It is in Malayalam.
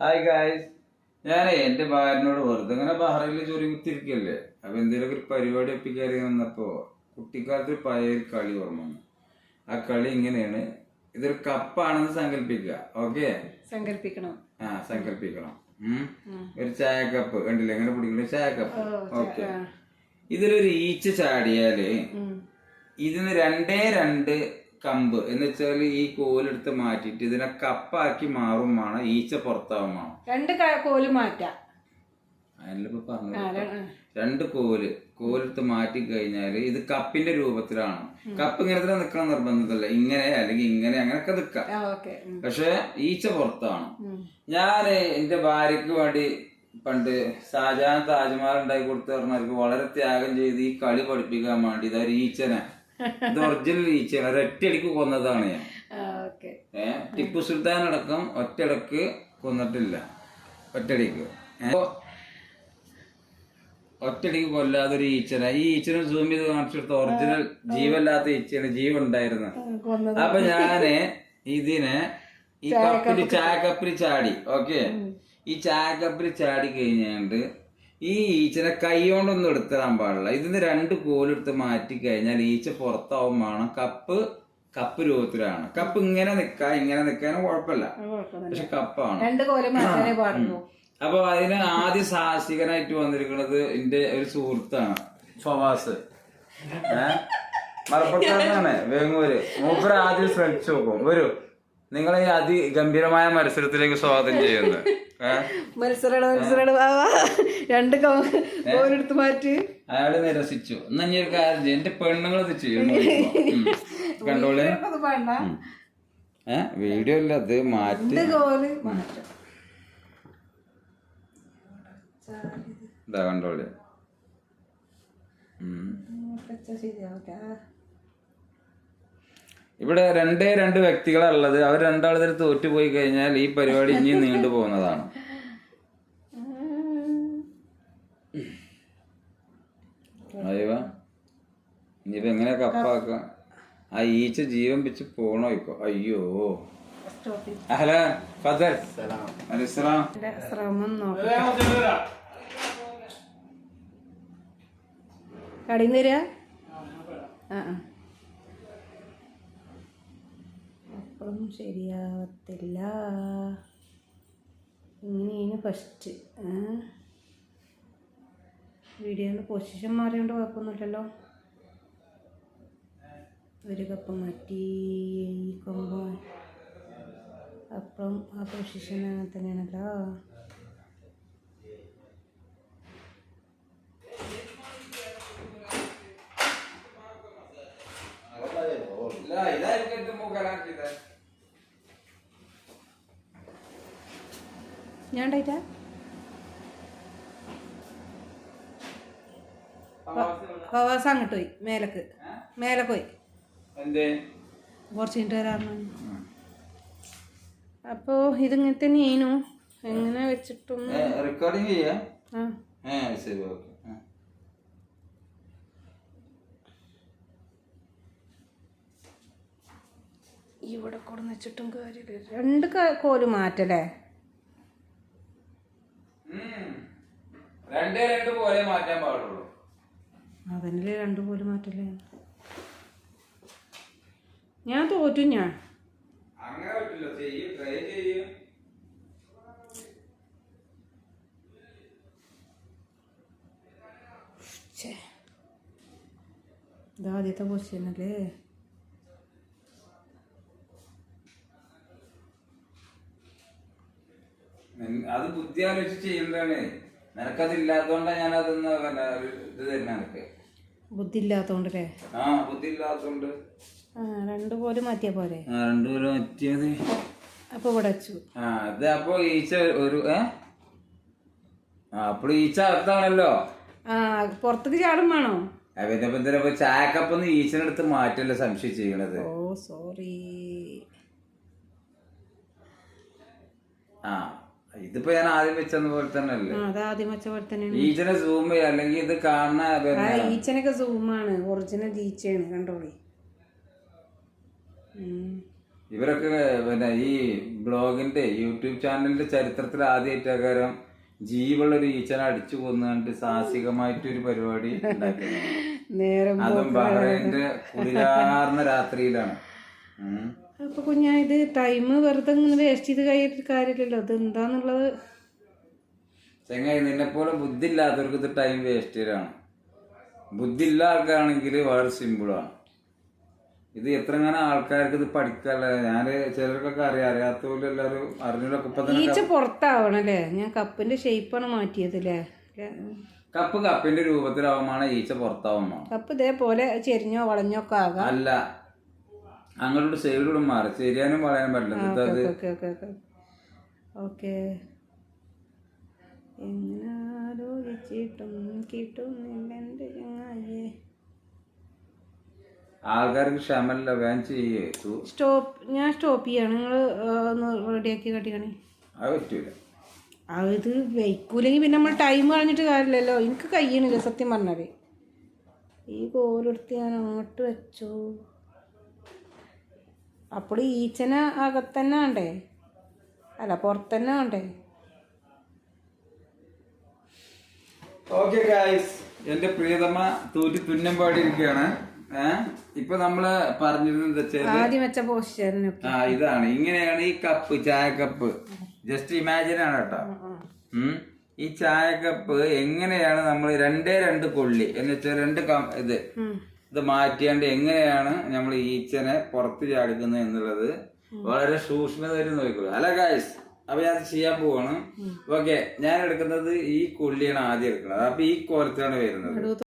ഹായ് ഗായ്സ്, ഞാനേ എന്റെ ഭാര്യനോട് വെറുതെ ഇങ്ങനെ ബഹ്റൈനിൽ ജോലി കുത്തിരിക്കല്ലേ. അപ്പൊ എന്തെങ്കിലും ഒരു പരിപാടി ഒപ്പിക്കാറി വന്നപ്പോ കുട്ടിക്കാലത്ത് ഒരു പഴയ ഒരു കളി ഓർമ്മ വന്നു. ആ കളി ഇങ്ങനെയാണ്. ഇതൊരു കപ്പാണെന്ന് സങ്കല്പിക്കുക. ഓക്കെ, സങ്കല്പിക്കണം. സങ്കല്പിക്കണം. ഒരു ചായ കപ്പ് കണ്ടില്ലേ, എങ്ങനെ പിടിക്കുന്ന ചായ കപ്പ്. ഓക്കെ, ഇതിലൊരു ഈച്ച ചാടിയാല് ഇതിന് രണ്ടേ രണ്ട് കമ്പ് എന്ന് വെച്ചാൽ ഈ കോലെടുത്ത് മാറ്റിട്ട് ഇതിനെ കപ്പാക്കി മാറുമാണ്. ഈച്ച പുറത്താവുമാണ്. രണ്ട് കോല് മാറ്റാം. അതിലിപ്പോ പറഞ്ഞു രണ്ട് കോലെടുത്ത് മാറ്റി കഴിഞ്ഞാല് ഇത് കപ്പിന്റെ രൂപത്തിലാണ്. കപ്പ് ഇങ്ങനെ തന്നെ നിക്കണം നിർബന്ധമില്ല, ഇങ്ങനെ അല്ലെങ്കിൽ ഇങ്ങനെ അങ്ങനെയൊക്കെ നിക്കാം. പക്ഷെ ഈച്ച പുറത്താണ്. ഞാൻ എന്റെ ഭാര്യക്ക് വേണ്ടി പണ്ട് ഷാജഹാൻ താജ്മഹൽ ഉണ്ടാക്കി കൊടുത്തു പറഞ്ഞവർക്ക് വളരെ ത്യാഗം ചെയ്ത് ഈ കളി പഠിപ്പിക്കാൻ വേണ്ടി ഇതൊരു ഈച്ചനെ, ഇത് ഒറിജിനൽ ഈച്ചയാണ്, ഒരൊറ്റയടിക്ക് കൊന്നതാണ് ഞാൻ. ടിപ്പു സുൽത്താൻ അടക്കം ഒറ്റയടക്ക് കൊന്നിട്ടില്ല. ഒറ്റയടിക്ക് കൊല്ലാതെ ഒരു ഈച്ചനെ, ഈ ഈച്ചനെ സൂം ചെയ്ത് കാണിച്ചെടുത്ത ഒറിജിനൽ ജീവല്ലാത്ത ഈച്ചയാണ്, ജീവൻ ഉണ്ടായിരുന്നു. അപ്പൊ ഞാന് ഇതിനെ ഈ കപ്പിൽ ചായക്കപ്പിൽ ചാടി. ഓക്കെ, ഈ ചായക്കപ്പിൽ ചാടി കഴിഞ്ഞാണ്ട് ഈ ഈച്ചനെ കൈ കൊണ്ടൊന്നും എടുത്തിടാൻ പാടില്ല. ഇതിന് രണ്ട് കോലെടുത്ത് മാറ്റി കഴിഞ്ഞാൽ ഈച്ച പുറത്താവും വേണം. കപ്പ് രൂപത്തിലാണ്. കപ്പ് ഇങ്ങനെ നിക്കാനും കുഴപ്പമില്ല, പക്ഷെ കപ്പാണ്. അപ്പൊ അതിന് ആദ്യം സാഹസികനായിട്ട് വന്നിരിക്കുന്നത് എന്റെ ഒരു സുഹൃത്താണ് ഫവാസ്. മലപ്പുറത്താണ്, വേങ്ങൂര്. മൂപ്പര് ആദ്യം ശ്രമിച്ചു നോക്കും. വരൂ, നിങ്ങളെ ഈ അതിഗംഭീരമായ മത്സരത്തിലേക്ക് സ്വാഗതം ചെയ്യുന്നത്. രണ്ട് കോലെടുത്ത് മാറ്റി അയാള് നിരസിച്ചു. എന്നാ ഞാൻ ഒരു കാര്യം ചെയ്യും, എന്റെ പെണ്ണുങ്ങൾ ഇത് ചെയ്യും. കണ്ടോളെ, വീഡിയോ അല്ല, അത് മാറ്റി ഇതാ കണ്ടോളെ. ഇവിടെ രണ്ടേ രണ്ട് വ്യക്തികളാണ് ഉള്ളത്. അവർ രണ്ടാളിൽ തോറ്റുപോയി കഴിഞ്ഞാൽ ഈ പരിപാടി ഇനിയും നീണ്ടു പോകുന്നതാണ്. അയ്യോ, ഇനിയിപ്പോ എങ്ങനെ കപ്പാക്ക? ആ ഈച്ച ജീവൻ വെച്ച് പോണോ ഇപ്പൊ? അയ്യോ, ഹലോ ഫദൽ, കടയിൽ തരാ. അപ്പോഴും ശരിയാവത്തില്ല. ഇങ്ങനെയാണ് ഫസ്റ്റ്. വീഡിയോയുടെ പൊസിഷൻ മാറിയോണ്ട് കുഴപ്പമൊന്നുമില്ലല്ലോ. ഒരു കപ്പ് മാറ്റി കൊമ്പോ, അപ്പം ആ പൊസിഷൻ അങ്ങനെ തന്നെയാണല്ലോ. ഞാൻ ഉണ്ടായിട്ടാ ഫവാസ് അങ്ങോട്ട് പോയി, മേലെ പോയി കുറച്ച് കഴിഞ്ഞിട്ട് വരാറുണ്ട്. അപ്പോ ഇതിങ്ങനെ തന്നെയായിരുന്നു. എങ്ങനെ വെച്ചിട്ടൊന്നും ഇവിടെ കൊടുന്ന് വെച്ചിട്ടും കാര്യമില്ല. രണ്ട് കോല് മാറ്റല്ലേ? അതന്നെ രണ്ട് കോല് മാറ്റല്ലേ? ഞാൻ തോറ്റു. ഞാൻ ഇതാദ്യത്തെ പൊസിഷനല്ലേ? അത് ബുദ്ധി ആലോചിച്ച് ചെയ്യുന്നതാണ്. നിനക്കതില്ലാത്തോണ്ടാ ഞാൻ അതൊന്ന് ഇത് തരുന്ന. നിനക്ക് ബുദ്ധി ഇല്ലാത്തോണ്ടല്ലേ? ബുദ്ധി ഇല്ലാത്തോണ്ട് രണ്ട് കോല് മാറ്റിയാ പോരെ? രണ്ട് കോല് മാറ്റിയത്. അപ്പൊ ഇവിടെ വെച്ചു. അപ്പൊ ഈച്ച ഒരു അപ്പോൾ ഈച്ച അകത്താണല്ലോ. പുറത്തേക്ക് ചാടും വേണോ? പിന്നെ ചായക്കപ്പൊന്ന് ഈച്ചനെടുത്ത് മാറ്റല്ലേ സംശയം ചെയ്യണത്. ഓ സോറി. ഇതിപ്പോ ഞാൻ ആദ്യം വെച്ചെന്ന പോലെ തന്നെ അല്ലേ? ആദ്യം വെച്ച പോലെ തന്നെയാണ്. ഈച്ചനെ സൂം ചെയ്യാ, അല്ലെങ്കിൽ ഇത് കാണുന്ന ഈച്ചനൊക്കെ സൂമാണ്, ഒറിജിനൽ ഈച്ചയാണ്. കണ്ടോളി. ഇവരൊക്കെ പിന്നെ ഈ ബ്ലോഗിന്റെ യൂട്യൂബ് ചാനലിന്റെ ചരിത്രത്തിൽ ആദ്യമായിട്ടേക്കാരം ജീവുള്ള ഒരു ഈച്ചനെ അടിച്ചു കൊന്നുകൊണ്ട് സാഹസികമായിട്ടൊരു പരിപാടി ഉണ്ടാക്കുന്നത്. നേരം അതും ബഹ്റൈന്റെ കുളിരാർന്ന രാത്രിയിലാണ്. അപ്പൊ കുഞ്ഞാ ഇത് ടൈം വെറുതെ ഇങ്ങനെ വേസ്റ്റ് ചെയ്ത് കഴിയിട്ട് കാര്യമില്ലല്ലോ. ഇത് എന്താന്നുള്ളത് ചെങ്ങായി, നിന്നെ പോലെ ബുദ്ധി ഇല്ലാത്തവർക്ക് ഇത് ടൈം വേസ്റ്റ് ചെയ്യലാണ്. ബുദ്ധി ഇല്ല ആൾക്കാണെങ്കിൽ വളരെ സിമ്പിളാണ്. ഇത് എത്രങ്ങനെ ആൾക്കാർക്ക് ഇത് പഠിക്കാനുള്ള, ഞാന് ചിലർക്കൊക്കെ അറിയാത്ത പോലെ എല്ലാവരും അറിഞ്ഞൊക്കെ ഇപ്പൊ തന്നെ. ഈച്ച പുറത്താവണല്ലേ? ഞാൻ കപ്പിന്റെ ഷേപ്പാണ് മാറ്റിയത് അല്ലേ? കപ്പിന്റെ രൂപത്തിലാവുമാണ് ഈച്ച പുറത്താവുമ്പോ. കപ്പ് ഇതേപോലെ ചെരിഞ്ഞോ വളഞ്ഞോ ഒക്കെ ആകാം. അല്ല, അങ്ങോട്ട് സൈഡിലൂടെ മാറി ചെരിയാനും വളയാനും പറ്റില്ല. ഓക്കെ. എങ്ങനെ ആലോചിച്ചിട്ടും കിട്ടുന്നില്ല എൻ്റെ ചങ്ങായേ. ആൾക്കാർക്ക് ക്ഷമല്ല, വേഗം ചെയ്യേ. ഞാൻ സ്റ്റോപ്പ് ചെയ്യാണ്. നിങ്ങൾ ഒന്ന് റെഡിയാക്കി കട്ടിക്കണേ. അത് പറ്റൂല. അത് വയ്ക്കൂലെങ്കിൽ പിന്നെ നമ്മൾ ടൈം കളഞ്ഞിട്ട് കാര്യമില്ലല്ലോ. എനിക്ക് കഴിയണില്ല സത്യം പറഞ്ഞാൽ. ഈ കോലെടുത്ത് ഞാൻ അങ്ങോട്ട് വെച്ചു. അപ്പോൾ ഈച്ചന അകത്തന്നെ വേണ്ടേ? അല്ല, പുറത്തന്നെ വേണ്ടേ? ഓക്കെ ഗായ്സ്, എന്റെ പ്രിയതമ തൂറ്റി തുന്നം പാടിയിരിക്കുകയാണ്. ഇപ്പൊ നമ്മള് പറഞ്ഞിരുന്നത് ആദ്യം വെച്ച പോസ്റ്ററിന് ഇതാണ്. ഇങ്ങനെയാണ് ഈ കപ്പ്, ചായ കപ്പ്. ജസ്റ്റ് ഇമാജിൻ ആണ് കേട്ടോ. ഈ ചായ കപ്പ് എങ്ങനെയാണ് നമ്മൾ 2 കൊള്ളി എന്ന് വെച്ചാൽ ഇത് മാറ്റിയാണ്ട് എങ്ങനെയാണ് നമ്മൾ ഈച്ചനെ പുറത്ത് ചാടിക്കുന്നത് എന്നുള്ളത് വളരെ സൂക്ഷ്മതയിൽ നോക്കിക്കോളൂ. അല്ല ഗായ്സ്, അപ്പൊ ഞാൻ ചെയ്യാൻ പോവാണ്. ഓക്കെ, ഞാൻ എടുക്കുന്നത് ഈ കൊള്ളിയാണ് ആദ്യം എടുക്കുന്നത്. അപ്പൊ ഈ കോലത്തിലാണ് വരുന്നത്.